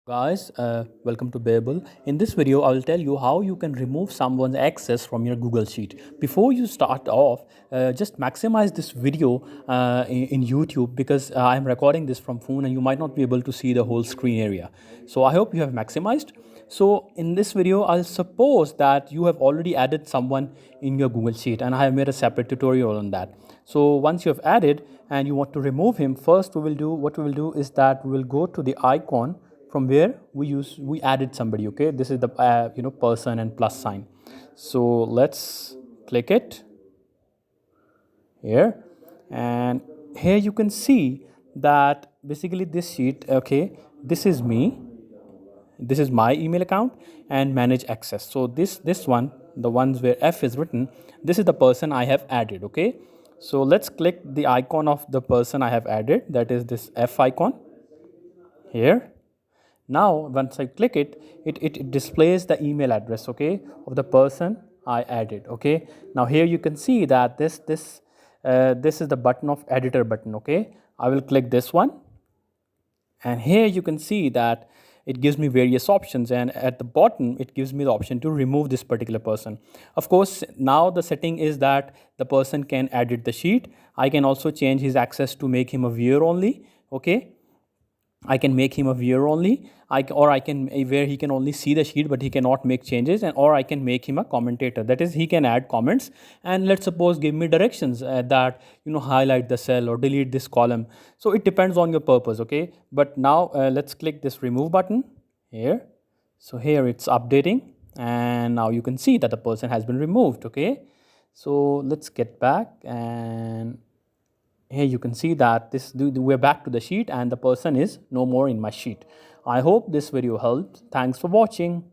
Guys, welcome to BearBull. In this video, I will tell you how you can remove someone's access from your Google Sheet. Before you start off, just maximize this video in YouTube because I'm recording this from phone and you might not be able to see the whole screen area. So I hope you have maximized. So in this video, I'll suppose that you have already added someone in your Google Sheet and I have made a separate tutorial on that. So once you have added and you want to remove him, first what we will do is that we will go to the icon from where we added somebody. Okay, this is the person and plus sign. So let's click it here, and here you can see that basically this sheet, okay, this is me, this is my email account and manage access. So this one, the ones where F is written, this is the person I have added. Okay, so let's click the icon of the person I have added, that is this F icon here. Now, once I click it, it displays the email address, okay, of the person I added. Okay. Now here you can see that this is the button of editor button. Okay. I will click this one, and here you can see that it gives me various options, and at the bottom it gives me the option to remove this particular person. Of course, now the setting is that the person can edit the sheet. I can also change his access to make him a viewer only. Okay, I can make him a viewer only. Or I can where he can only see the sheet but he cannot make changes, and or I can make him a commentator. That is, he can add comments and let's suppose give me directions that highlight the cell or delete this column. So it depends on your purpose. Okay, but now let's click this remove button here. So here it's updating, and now you can see that the person has been removed. Okay, so let's get back, and here you can see that we're back to the sheet and the person is no more in my sheet. I hope this video helped. Thanks for watching.